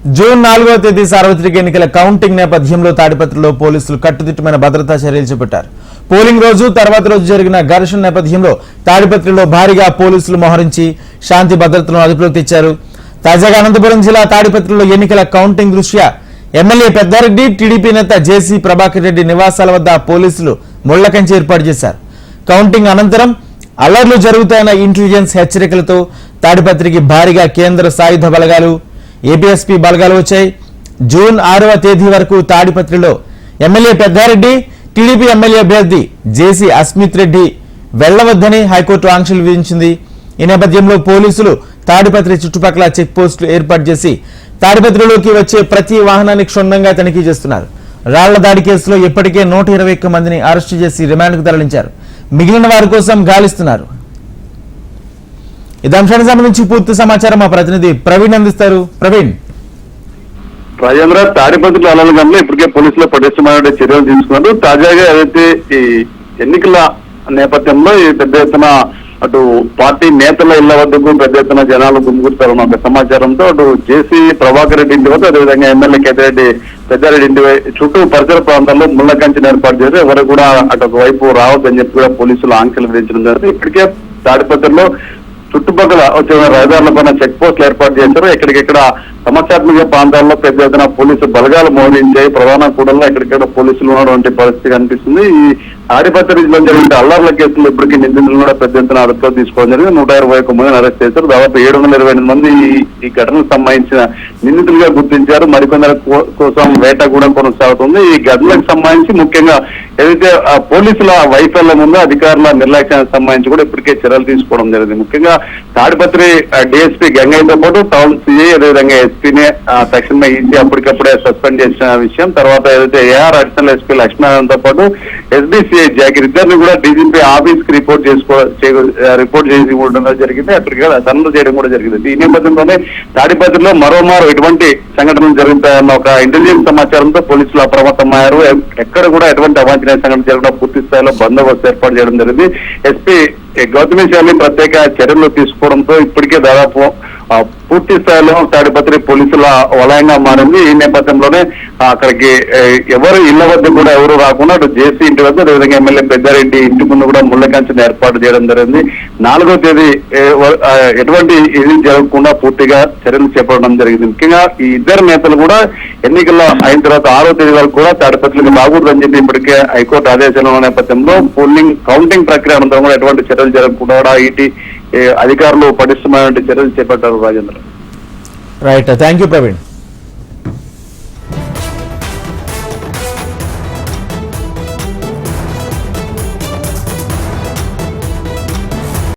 June 4వ తేదీ సార్వత్రిక ఎన్నికల కౌంటింగ్ నేపథ్యంలో తాడిపత్రిలో పోలీసులు కట్టుదిట్టమైన భద్రతా చర్యలు చేపట్టారు. పోలింగ్ రోజు తర్వాత రోజు జరిగిన ఘర్షణ నేపథ్యంలో తాడిపత్రిలో భారీగా పోలీసులు మోహరించి శాంతి భద్రతలను అదుపులోకి తెచ్చారు. తాజాగా అనంతపురం జిల్లా తాడిపత్రిలో ఎన్నికల కౌంటింగ్ దృష్ట్యా ఎమ్మెల్యే పెద్దారెడ్డి, టీడీపీ నేత జేసీ ప్రభాకర్ రెడ్డి నివాసాల వద్ద పోలీసులు ముళ్లకంచె ఏర్పాటు చేశారు. కౌంటింగ్ అనంతరం అల్లర్లు జరుగుతాయన్న ఇంటెలిజెన్స్ హెచ్చరికలతో తాడిపత్రికి భారీగా కేంద్ర సాయుధ బలగాలు, ఏపీఎస్పీ బలగాలు వచ్చాయి. జూన్ 6వ తేదీ వరకు తాడిపత్రిలో ఎమ్మెల్యే పెద్దారెడ్డి, టీడీపీ ఎమ్మెల్యే అభ్యర్థి జేసీ అస్మిత్ రెడ్డి వెళ్లవద్దని హైకోర్టు ఆంక్షలు విధించింది. ఈ నేపథ్యంలో పోలీసులు తాడిపత్రి చుట్టుపక్కల చెక్ పోస్టులు ఏర్పాటు చేసి తాడిపత్రిలోకి వచ్చే ప్రతి వాహనాన్ని క్షుణ్ణంగా తనిఖీ చేస్తున్నారు. రాళ్ల దాడి కేసులో ఇప్పటికే 121 మందిని అరెస్టు చేసి రిమాండ్కు తరలించారు. మిగిలిన వారి కోసం గాలిస్తున్నారు. ఈ అంశానికి సంబంధించి పూర్తి సమాచారం మా ప్రతినిధి ప్రవీణ్ అందిస్తారు. ప్రవీణ్, రాజేంద్ర, తాడిపత్రి అలగంలో ఇప్పటికే పోలీసులు పటిష్టమైన చర్యలు తీసుకున్నారు. తాజాగా ఏదైతే ఈ ఎన్నికల నేపథ్యంలో ఈ పెద్ద ఎత్తున అటు పార్టీ నేతల ఇళ్ల వద్దకు పెద్ద ఎత్తున జనాలు గుమిగూడతారన్న ఒక సమాచారంతో అటు జేసీ ప్రభాకర్ రెడ్డి ఇంటి వద్ద, అదేవిధంగా ఎమ్మెల్యే పెద్దారెడ్డి ఇంటి చుట్టూ పరిసర ప్రాంతాల్లో ముళ్ల కంచెను ఏర్పాటు చేసి ఎవరు కూడా అటు వైపు రావద్దని చెప్పి కూడా పోలీసులు ఆంక్షలు విధించడం జరిగింది. ఇప్పటికే తాడిపత్రిలో చుట్టుపక్కల వచ్చిన రహదారుల పైన చెక్ పోస్టులు ఏర్పాటు చేశారు. ఎక్కడికెక్కడ సమస్యాత్మక ప్రాంతాల్లో పెద్ద ఎత్తున పోలీసు బలగాలు మోహరించాయి. ప్రధాన కూడల్లో ఎక్కడికెక్కడ పోలీసులు ఉన్నటువంటి పరిస్థితి కనిపిస్తుంది. ఈ తాడిపత్రిలో జరిగిన అల్లర్ల కేసులు ఇప్పటికీ నిందితులు కూడా పెద్ద ఎత్తున అదుపులో తీసుకోవడం జరిగింది. 121 మందిని అరెస్ట్ చేశారు. దాదాపు 728 మంది ఈ ఘటనకు సంబంధించిన నిందితులుగా గుర్తించారు. మరికొందరి కోసం వేట కూడా కొనసాగుతుంది. ఈ ఘటనకు సంబంధించి ముఖ్యంగా ఏదైతే పోలీసుల వైఫల్యం ఉందో, అధికారుల నిర్లక్ష్యానికి సంబంధించి కూడా ఇప్పటికే చర్యలు తీసుకోవడం జరిగింది. ముఖ్యంగా తాడిపత్రి డిఎస్పీ గంగయ్యతో పాటు టౌన్ సిఐ, అదేవిధంగా ఎస్పీనే తక్షణమే ఈసీ అప్పటికప్పుడే సస్పెండ్ చేసిన విషయం. తర్వాత ఏదైతే ఏఆర్ అడిషనల్ ఎస్పీ లక్ష్మీనారాయణతో పాటు ఎస్బీసీఐ జాకిర్ ఇద్దరిని కూడా డీజీపీ ఆఫీస్ కి రిపోర్ట్ చేసి ఉండడం జరిగింది. అక్కడికి సరెండర్ చేయడం కూడా జరిగింది. ఈ నేపథ్యంలోనే తాడిపత్రిలో మరోమారు ఎటువంటి సంఘటనలు జరుగుతాయన్న ఒక ఇంటెలిజెన్స్ సమాచారంతో పోలీసులు అప్రమత్తమయ్యారు. ఎక్కడ కూడా ఎటువంటి అవాంఛనీయ సంఘటన జరగడం పూర్తి స్థాయిలో బందోబస్తు ఏర్పాటు చేయడం జరిగింది. ఎస్పీ గౌతమిశాలి ప్రత్యేక చర్యలు తీసుకోవడంతో ఇప్పటికే దాదాపు పూర్తి స్థాయిలో తాడిపత్రి పోలీసుల వలయంగా మారింది. ఈ నేపథ్యంలోనే అక్కడికి ఎవరు ఇళ్ల వద్ద కూడా ఎవరు రాకుండా అటు జేసీ ఇంటి వద్ద, అదేవిధంగా ఎమ్మెల్యే పెద్దారెడ్డి ఇంటి ముందు కూడా ముళ్ల కంచెను ఏర్పాటు చేయడం జరిగింది. 4వ తేదీ ఎటువంటి ఇది జరగకుండా పూర్తిగా చర్యలు చేపట్టడం జరిగింది. ముఖ్యంగా ఈ ఇద్దరు నేతలు కూడా ఎన్నికల్లో అయిన తర్వాత 6వ తేదీ వరకు కూడా తాడిపత్రికి రాకూడదని చెప్పి ఇప్పటికే హైకోర్టు ఆదేశాల నేపథ్యంలో కౌంటింగ్ ప్రక్రియ అనంతరం కూడా ఎటువంటి చర్యలు జరగకుండా కూడా ఈటీ అధికారులు పటిష్టమైన చర్యలు చేపట్టారు. Rajendra, right, thank you Praveen.